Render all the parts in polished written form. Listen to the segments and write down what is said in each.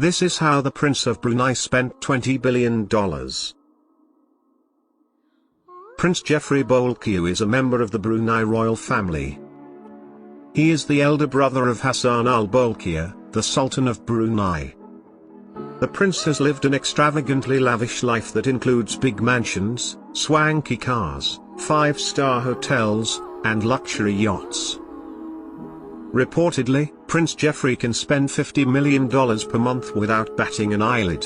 This is how the Prince of Brunei spent $20 billion. Prince Jeffrey Bolkiah is a member of the Brunei royal family. He is the elder brother of Hassan Al Bolkiah, the Sultan of Brunei. The prince has lived an extravagantly lavish life that includes big mansions, swanky cars, 5-star hotels, and luxury yachts. Reportedly, Prince Jeffrey can spend $50 million per month without batting an eyelid.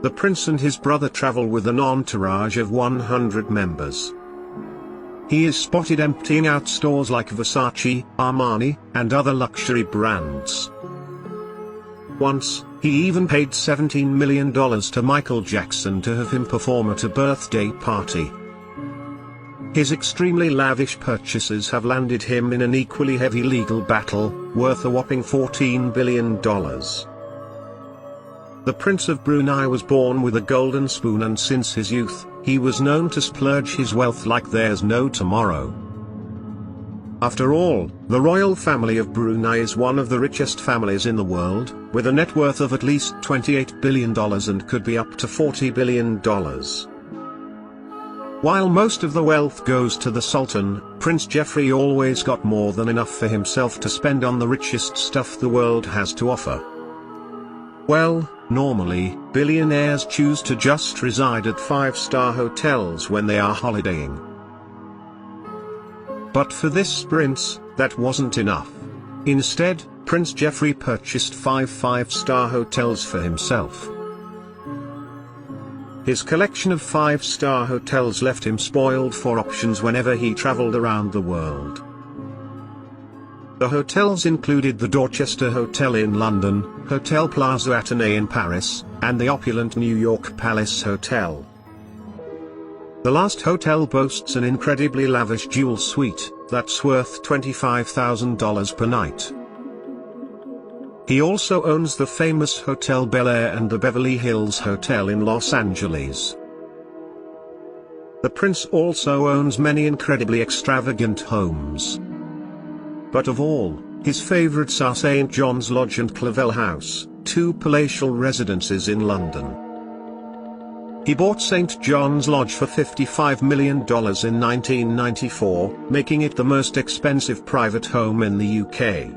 The prince and his brother travel with an entourage of 100 members. He is spotted emptying out stores like Versace, Armani, and other luxury brands. Once, he even paid $17 million to Michael Jackson to have him perform at a birthday party. His extremely lavish purchases have landed him in an equally heavy legal battle, worth a whopping $14 billion. The Prince of Brunei was born with a golden spoon, and since his youth, he was known to splurge his wealth like there's no tomorrow. After all, the royal family of Brunei is one of the richest families in the world, with a net worth of at least $28 billion and could be up to $40 billion. While most of the wealth goes to the Sultan, Prince Jeffrey always got more than enough for himself to spend on the richest stuff the world has to offer. Well, normally, billionaires choose to just reside at 5-star hotels when they are holidaying. But for this prince, that wasn't enough. Instead, Prince Jeffrey purchased 5 5-star hotels for himself. His collection of 5-star hotels left him spoiled for options whenever he traveled around the world. The hotels included the Dorchester Hotel in London, Hotel Plaza Athénée in Paris, and the opulent New York Palace Hotel. The last hotel boasts an incredibly lavish jewel suite that's worth $25,000 per night. He also owns the famous Hotel Bel Air and the Beverly Hills Hotel in Los Angeles. The prince also owns many incredibly extravagant homes. But of all, his favorites are St. John's Lodge and Clavell House, 2 palatial residences in London. He bought St. John's Lodge for $55 million in 1994, making it the most expensive private home in the UK.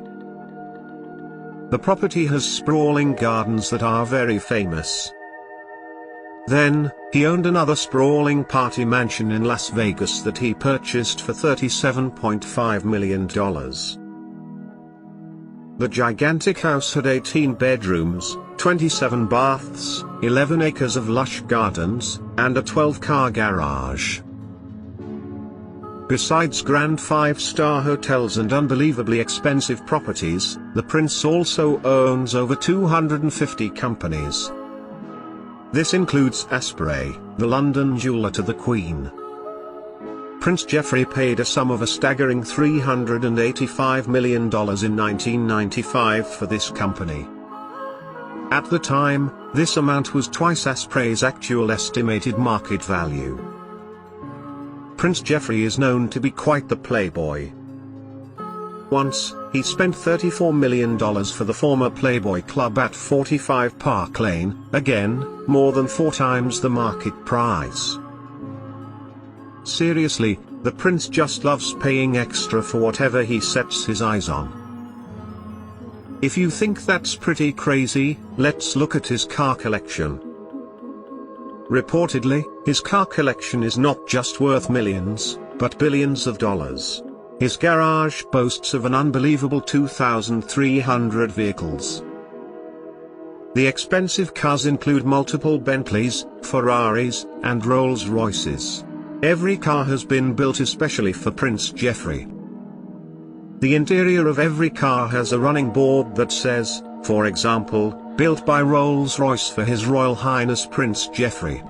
The property has sprawling gardens that are very famous. Then, he owned another sprawling party mansion in Las Vegas that he purchased for $37.5 million. The gigantic house had 18 bedrooms, 27 baths, 11 acres of lush gardens, and a 12-car garage. Besides grand 5-star hotels and unbelievably expensive properties, the prince also owns over 250 companies. This includes Asprey, the London jeweller to the Queen. Prince Jeffrey paid a sum of a staggering $385 million in 1995 for this company. At the time, this amount was twice Asprey's actual estimated market value. Prince Jeffrey is known to be quite the playboy. Once, he spent $34 million for the former Playboy Club at 45 Park Lane, again, more than 4 times the market price. Seriously, the prince just loves paying extra for whatever he sets his eyes on. If you think that's pretty crazy, let's look at his car collection. Reportedly, his car collection is not just worth millions, but billions of dollars. His garage boasts of an unbelievable 2,300 vehicles. The expensive cars include multiple Bentleys, Ferraris, and Rolls-Royces. Every car has been built especially for Prince Jeffrey. The interior of every car has a running board that says, for example, built by Rolls-Royce for His Royal Highness Prince Jeffrey.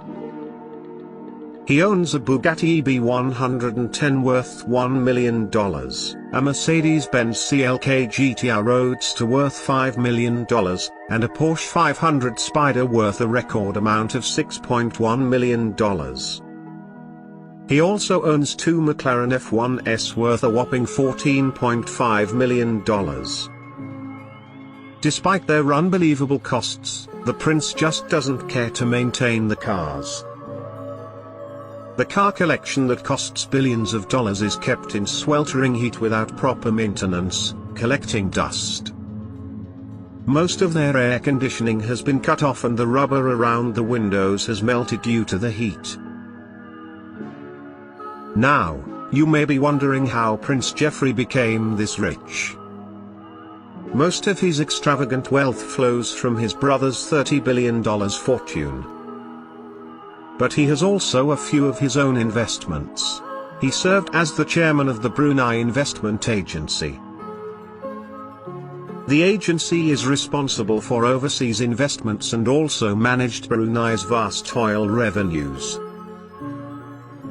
He owns a Bugatti EB110 worth $1 million, a Mercedes-Benz CLK GTR Roadster worth $5 million, and a Porsche 500 Spider worth a record amount of $6.1 million. He also owns 2 McLaren F1s worth a whopping $14.5 million. Despite their unbelievable costs, the prince just doesn't care to maintain the cars. The car collection that costs billions of dollars is kept in sweltering heat without proper maintenance, collecting dust. Most of their air conditioning has been cut off and the rubber around the windows has melted due to the heat. Now, you may be wondering how Prince Geoffrey became this rich. Most of his extravagant wealth flows from his brother's $30 billion fortune. But he has also a few of his own investments. He served as the chairman of the Brunei Investment Agency. The agency is responsible for overseas investments and also managed Brunei's vast oil revenues.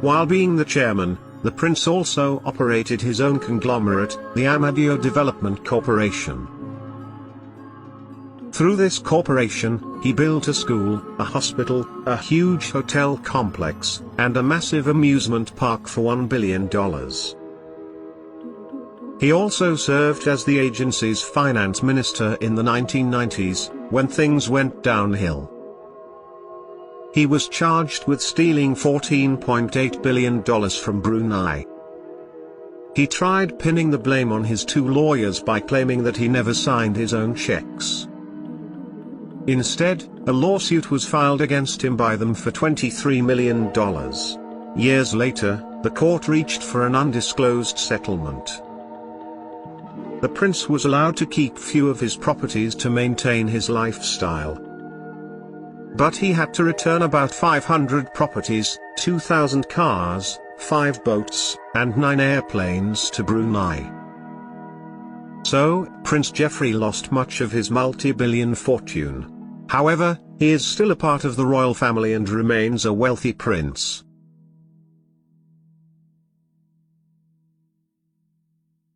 While being the chairman, the prince also operated his own conglomerate, the Amadio Development Corporation. Through this corporation, he built a school, a hospital, a huge hotel complex, and a massive amusement park for $1 billion. He also served as the agency's finance minister in the 1990s, when things went downhill. He was charged with stealing $14.8 billion from Brunei. He tried pinning the blame on his two lawyers by claiming that he never signed his own checks. Instead, a lawsuit was filed against him by them for $23 million. Years later, the court reached for an undisclosed settlement. The prince was allowed to keep few of his properties to maintain his lifestyle. But he had to return about 500 properties, 2,000 cars, 5 boats, and 9 airplanes to Brunei. So, Prince Geoffrey lost much of his multi-billion fortune. However, he is still a part of the royal family and remains a wealthy prince.